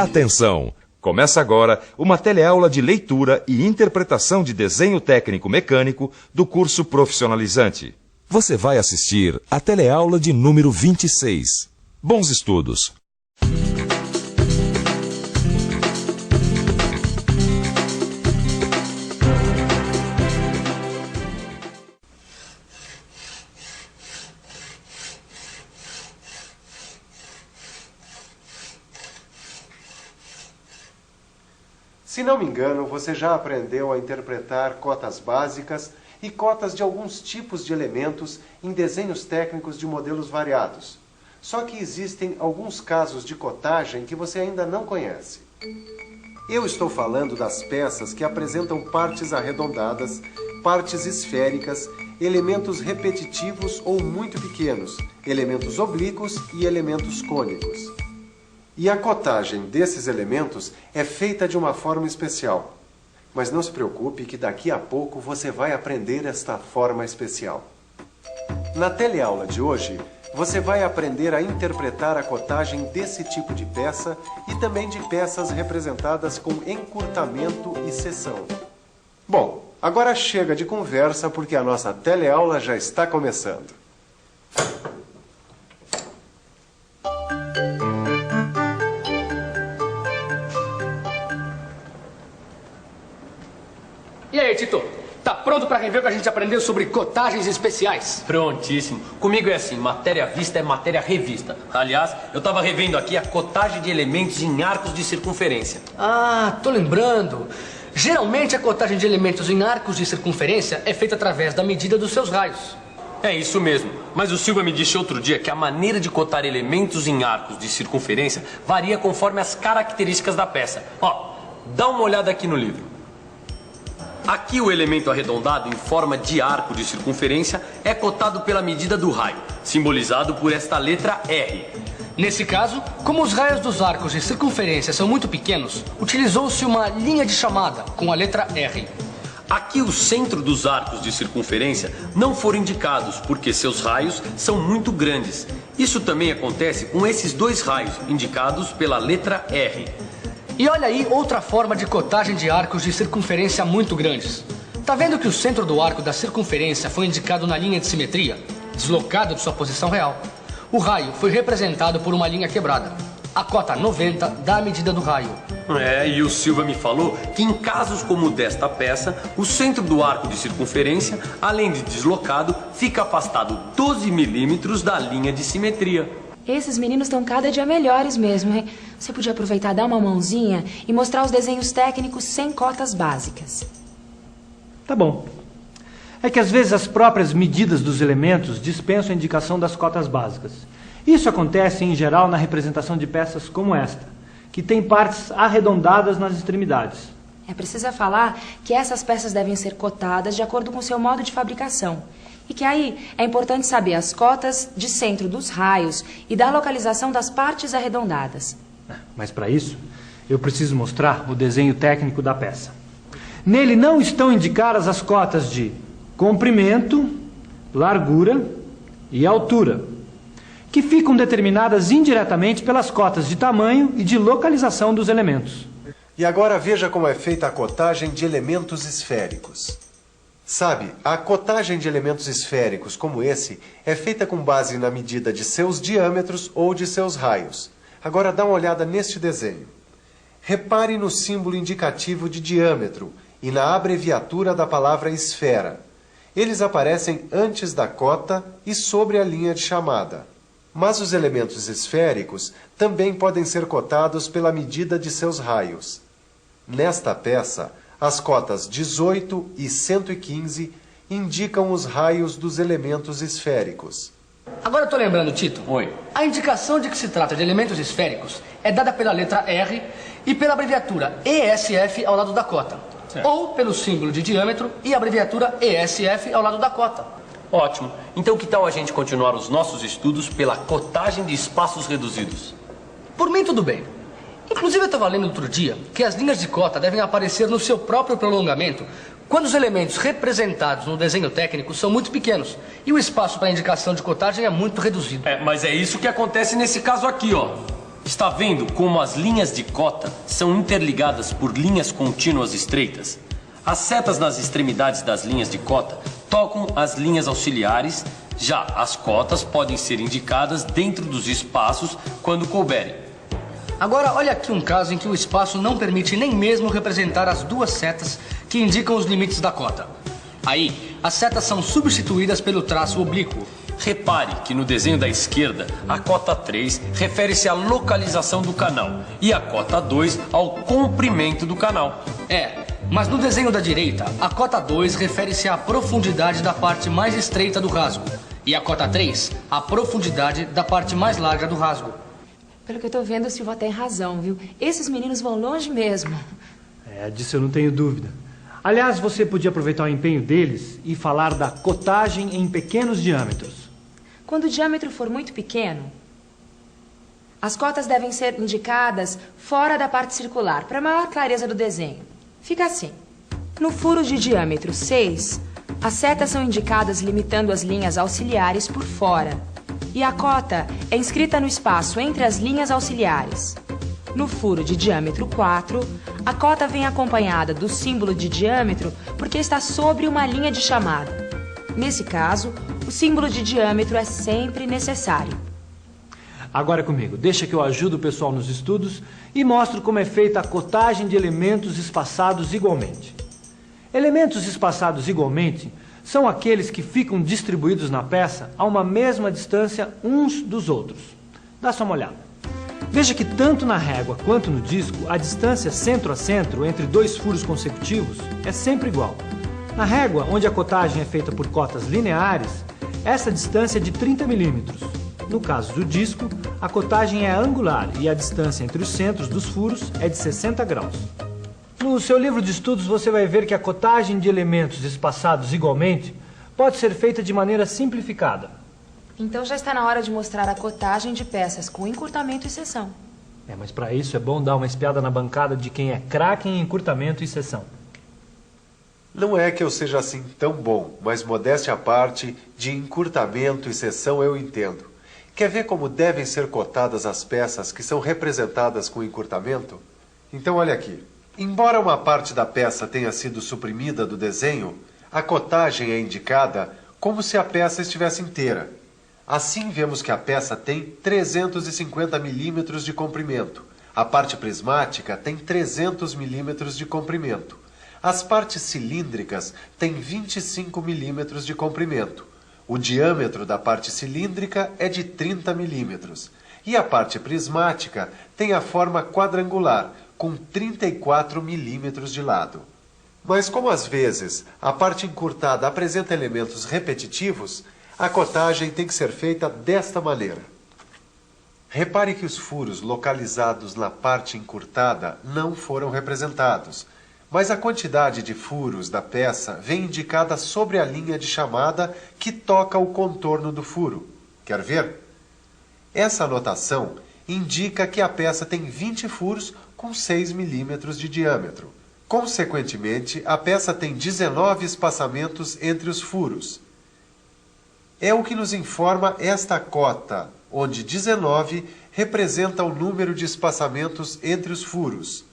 Atenção! Começa agora uma teleaula de leitura e interpretação de desenho técnico mecânico do curso profissionalizante. Você vai assistir a teleaula de número 26. Bons estudos! Se não me engano, você já aprendeu a interpretar cotas básicas e cotas de alguns tipos de elementos em desenhos técnicos de modelos variados. Só que existem alguns casos de cotagem que você ainda não conhece. Eu estou falando das peças que apresentam partes arredondadas, partes esféricas, elementos repetitivos ou muito pequenos, elementos oblíquos e elementos cônicos. E a cotagem desses elementos é feita de uma forma especial. Mas não se preocupe que daqui a pouco você vai aprender esta forma especial. Na teleaula de hoje, você vai aprender a interpretar a cotagem desse tipo de peça e também de peças representadas com encurtamento e seção. Bom, agora chega de conversa porque a nossa teleaula já está começando. E aí, Tito? Tá pronto para rever o que a gente aprendeu sobre cotagens especiais? Prontíssimo. Comigo é assim, matéria vista é matéria revista. Aliás, eu tava revendo aqui a cotagem de elementos em arcos de circunferência. Ah, tô lembrando. Geralmente a cotagem de elementos em arcos de circunferência é feita através da medida dos seus raios. É isso mesmo. Mas o Silva me disse outro dia que a maneira de cotar elementos em arcos de circunferência varia conforme as características da peça. Ó, dá uma olhada aqui no livro. Aqui o elemento arredondado em forma de arco de circunferência é cotado pela medida do raio, simbolizado por esta letra R. Nesse caso, como os raios dos arcos de circunferência são muito pequenos, utilizou-se uma linha de chamada com a letra R. Aqui o centro dos arcos de circunferência não foram indicados porque seus raios são muito grandes. Isso também acontece com esses dois raios indicados pela letra R. E olha aí outra forma de cotagem de arcos de circunferência muito grandes. Tá vendo que o centro do arco da circunferência foi indicado na linha de simetria, deslocado de sua posição real? O raio foi representado por uma linha quebrada. A cota 90 dá a medida do raio. E o Silva me falou que em casos como o desta peça, o centro do arco de circunferência, além de deslocado, fica afastado 12 milímetros da linha de simetria. Esses meninos estão cada dia melhores mesmo, hein? Você podia aproveitar, dar uma mãozinha e mostrar os desenhos técnicos sem cotas básicas. Tá bom. É que às vezes as próprias medidas dos elementos dispensam a indicação das cotas básicas. Isso acontece, em geral, na representação de peças como esta, que tem partes arredondadas nas extremidades. Precisa falar que essas peças devem ser cotadas de acordo com o seu modo de fabricação. E que aí é importante saber as cotas de centro dos raios e da localização das partes arredondadas. Mas para isso, eu preciso mostrar o desenho técnico da peça. Nele não estão indicadas as cotas de comprimento, largura e altura, que ficam determinadas indiretamente pelas cotas de tamanho e de localização dos elementos. E agora veja como é feita a cotagem de elementos esféricos. Sabe, a cotagem de elementos esféricos como esse é feita com base na medida de seus diâmetros ou de seus raios. Agora dá uma olhada neste desenho. Repare no símbolo indicativo de diâmetro e na abreviatura da palavra esfera. Eles aparecem antes da cota e sobre a linha de chamada. Mas os elementos esféricos também podem ser cotados pela medida de seus raios. Nesta peça, as cotas 18 e 115 indicam os raios dos elementos esféricos. Agora eu tô lembrando, Tito. Oi. A indicação de que se trata de elementos esféricos é dada pela letra R e pela abreviatura ESF ao lado da cota. Certo. Ou pelo símbolo de diâmetro e a abreviatura ESF ao lado da cota. Ótimo. Então que tal a gente continuar os nossos estudos pela cotagem de espaços reduzidos? Por mim, tudo bem. Inclusive, eu estava lendo outro dia que as linhas de cota devem aparecer no seu próprio prolongamento quando os elementos representados no desenho técnico são muito pequenos e o espaço para indicação de cotagem é muito reduzido. Mas é isso que acontece nesse caso aqui, ó. Está vendo como as linhas de cota são interligadas por linhas contínuas estreitas? As setas nas extremidades das linhas de cota tocam as linhas auxiliares, já as cotas podem ser indicadas dentro dos espaços quando couberem. Agora, olha aqui um caso em que o espaço não permite nem mesmo representar as duas setas que indicam os limites da cota. Aí, as setas são substituídas pelo traço oblíquo. Repare que no desenho da esquerda, a cota 3 refere-se à localização do canal e a cota 2 ao comprimento do canal. Mas no desenho da direita, a cota 2 refere-se à profundidade da parte mais estreita do rasgo e a cota 3 à profundidade da parte mais larga do rasgo. Pelo que eu tô vendo, o Silva tem razão, viu? Esses meninos vão longe mesmo. Disso eu não tenho dúvida. Aliás, você podia aproveitar o empenho deles e falar da cotagem em pequenos diâmetros. Quando o diâmetro for muito pequeno, as cotas devem ser indicadas fora da parte circular, para maior clareza do desenho. Fica assim. No furo de diâmetro 6, as setas são indicadas limitando as linhas auxiliares por fora. E a cota é inscrita no espaço entre as linhas auxiliares. No furo de diâmetro 4, a cota vem acompanhada do símbolo de diâmetro porque está sobre uma linha de chamada. Nesse caso, o símbolo de diâmetro é sempre necessário. Agora comigo, deixa que eu ajudo o pessoal nos estudos e mostro como é feita a cotagem de elementos espaçados igualmente. Elementos espaçados igualmente são aqueles que ficam distribuídos na peça a uma mesma distância uns dos outros. Dá só uma olhada. Veja que tanto na régua quanto no disco, a distância centro a centro entre dois furos consecutivos é sempre igual. Na régua, onde a cotagem é feita por cotas lineares, essa distância é de 30 milímetros. No caso do disco, a cotagem é angular e a distância entre os centros dos furos é de 60 graus. No seu livro de estudos você vai ver que a cotagem de elementos espaçados igualmente pode ser feita de maneira simplificada. Então já está na hora de mostrar a cotagem de peças com encurtamento e seção. Mas para isso é bom dar uma espiada na bancada de quem é craque em encurtamento e seção. Não é que eu seja assim tão bom, mas modéstia à parte, de encurtamento e seção eu entendo. Quer ver como devem ser cotadas as peças que são representadas com encurtamento? Então olha aqui. Embora uma parte da peça tenha sido suprimida do desenho, a cotagem é indicada como se a peça estivesse inteira. Assim vemos que a peça tem 350 milímetros de comprimento. A parte prismática tem 300 milímetros de comprimento. As partes cilíndricas têm 25 milímetros de comprimento. O diâmetro da parte cilíndrica é de 30 milímetros. E a parte prismática tem a forma quadrangular, com 34 milímetros de lado. Mas como às vezes a parte encurtada apresenta elementos repetitivos, a cotagem tem que ser feita desta maneira. Repare que os furos localizados na parte encurtada não foram representados, mas a quantidade de furos da peça vem indicada sobre a linha de chamada que toca o contorno do furo. Quer ver? Essa anotação indica que a peça tem 20 furos com 6 milímetros de diâmetro. Consequentemente, a peça tem 19 espaçamentos entre os furos. É o que nos informa esta cota, onde 19 representa o número de espaçamentos entre os furos.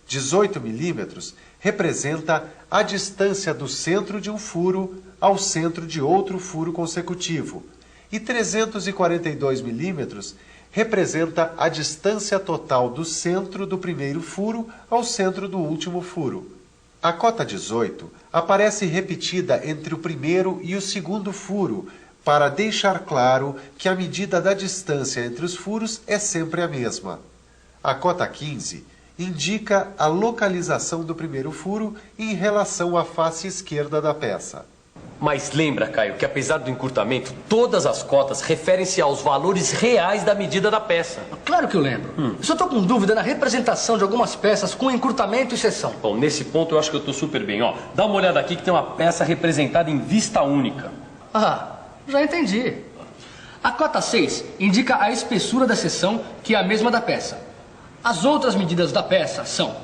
18 milímetros representa a distância do centro de um furo ao centro de outro furo consecutivo. E 342 milímetros representa a distância total do centro do primeiro furo ao centro do último furo. A cota 18 aparece repetida entre o primeiro e o segundo furo, para deixar claro que a medida da distância entre os furos é sempre a mesma. A cota 15 indica a localização do primeiro furo em relação à face esquerda da peça. Mas lembra, Caio, que apesar do encurtamento, todas as cotas referem-se aos valores reais da medida da peça. Claro que eu lembro. Eu só estou com dúvida na representação de algumas peças com encurtamento e seção. Bom, nesse ponto eu acho que eu estou super bem. Dá uma olhada aqui que tem uma peça representada em vista única. Já entendi. A cota 6 indica a espessura da seção, que é a mesma da peça. As outras medidas da peça são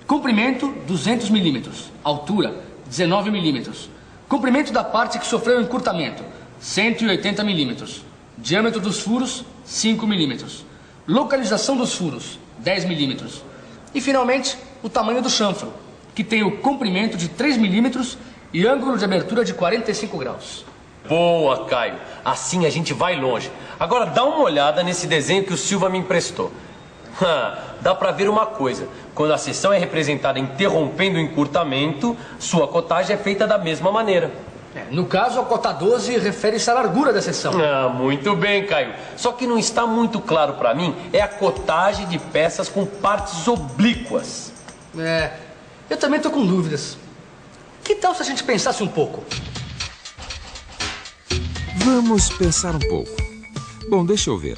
comprimento, 200 milímetros, altura, 19 milímetros, comprimento da parte que sofreu encurtamento, 180 milímetros, diâmetro dos furos, 5 milímetros, localização dos furos, 10 milímetros. E, finalmente, o tamanho do chanfro, que tem o comprimento de 3 milímetros e ângulo de abertura de 45 graus. Boa, Caio. Assim a gente vai longe. Agora dá uma olhada nesse desenho que o Silva me emprestou. Dá pra ver uma coisa. Quando a seção é representada interrompendo o encurtamento, sua cotagem é feita da mesma maneira. No caso, a cota 12 refere-se à largura da seção. Muito bem, Caio. Só que não está muito claro pra mim é a cotagem de peças com partes oblíquas. Eu também tô com dúvidas. Que tal se a gente pensasse um pouco? Vamos pensar um pouco. Bom, deixa eu ver.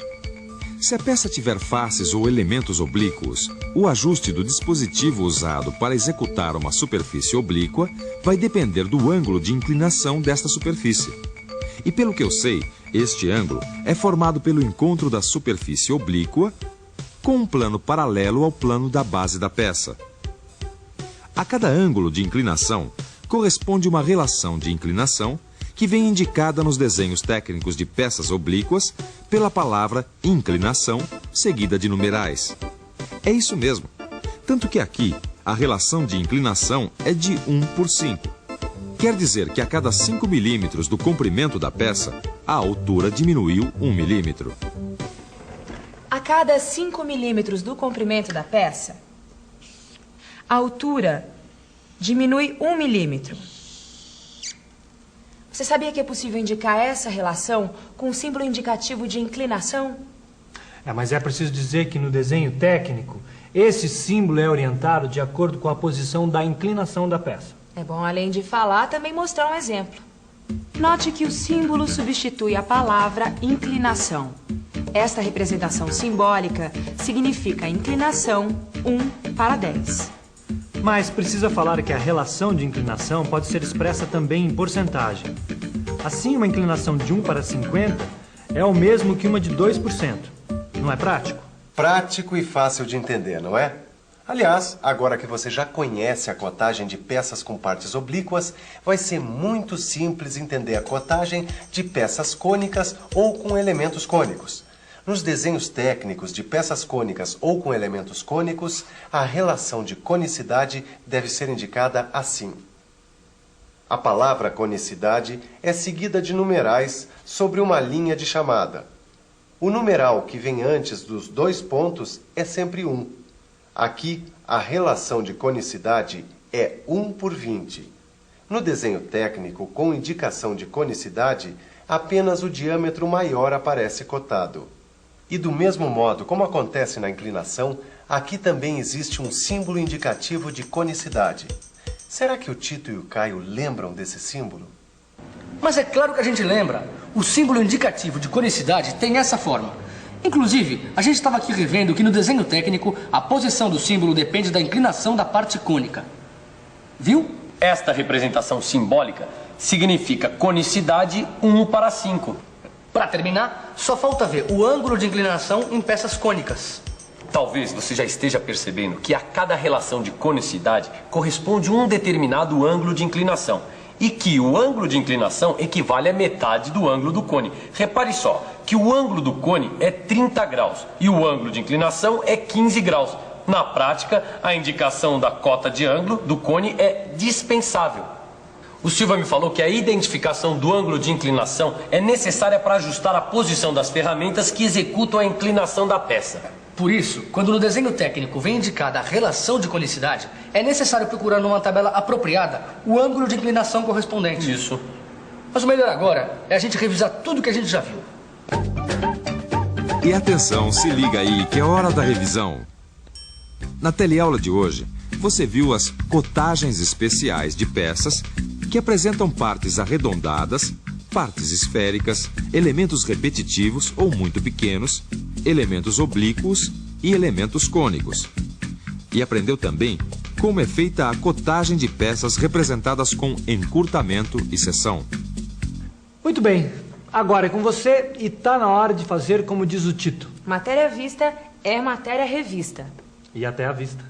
Se a peça tiver faces ou elementos oblíquos, o ajuste do dispositivo usado para executar uma superfície oblíqua vai depender do ângulo de inclinação desta superfície. E pelo que eu sei, este ângulo é formado pelo encontro da superfície oblíqua com um plano paralelo ao plano da base da peça. A cada ângulo de inclinação corresponde uma relação de inclinação que vem indicada nos desenhos técnicos de peças oblíquas pela palavra inclinação, seguida de numerais. É isso mesmo. Tanto que aqui, a relação de inclinação é de 1/5. Quer dizer que a cada 5 milímetros do comprimento da peça, a altura diminuiu 1 milímetro. A cada 5 milímetros do comprimento da peça, a altura diminui 1 milímetro. Você sabia que é possível indicar essa relação com um símbolo indicativo de inclinação? Mas é preciso dizer que no desenho técnico, esse símbolo é orientado de acordo com a posição da inclinação da peça. É bom, além de falar, também mostrar um exemplo. Note que o símbolo substitui a palavra inclinação. Esta representação simbólica significa inclinação 1/10. Mas precisa falar que a relação de inclinação pode ser expressa também em porcentagem. Assim, uma inclinação de 1/50 é o mesmo que uma de 2%. Não é prático? Prático e fácil de entender, não é? Aliás, agora que você já conhece a cotagem de peças com partes oblíquas, vai ser muito simples entender a cotagem de peças cônicas ou com elementos cônicos. Nos desenhos técnicos de peças cônicas ou com elementos cônicos, a relação de conicidade deve ser indicada assim. A palavra conicidade é seguida de numerais sobre uma linha de chamada. O numeral que vem antes dos 2 pontos é sempre 1. Aqui, a relação de conicidade é 1/20. No desenho técnico com indicação de conicidade, apenas o diâmetro maior aparece cotado. E do mesmo modo como acontece na inclinação, aqui também existe um símbolo indicativo de conicidade. Será que o Tito e o Caio lembram desse símbolo? Mas é claro que a gente lembra. O símbolo indicativo de conicidade tem essa forma. Inclusive, a gente estava aqui revendo que no desenho técnico, a posição do símbolo depende da inclinação da parte cônica. Viu? Esta representação simbólica significa conicidade 1/5. Para terminar, só falta ver o ângulo de inclinação em peças cônicas. Talvez você já esteja percebendo que a cada relação de conicidade corresponde um determinado ângulo de inclinação e que o ângulo de inclinação equivale à metade do ângulo do cone. Repare só que o ângulo do cone é 30 graus e o ângulo de inclinação é 15 graus. Na prática, a indicação da cota de ângulo do cone é dispensável. O Silva me falou que a identificação do ângulo de inclinação é necessária para ajustar a posição das ferramentas que executam a inclinação da peça. Por isso, quando no desenho técnico vem indicada a relação de conicidade, é necessário procurar numa tabela apropriada o ângulo de inclinação correspondente. Isso. Mas o melhor agora é a gente revisar tudo que a gente já viu. E atenção, se liga aí que é hora da revisão. Na teleaula de hoje, você viu as cotagens especiais de peças que apresentam partes arredondadas, partes esféricas, elementos repetitivos ou muito pequenos, elementos oblíquos e elementos cônicos. E aprendeu também como é feita a cotagem de peças representadas com encurtamento e seção. Muito bem, agora é com você e tá na hora de fazer como diz o Tito. Matéria vista é matéria revista. E até a vista.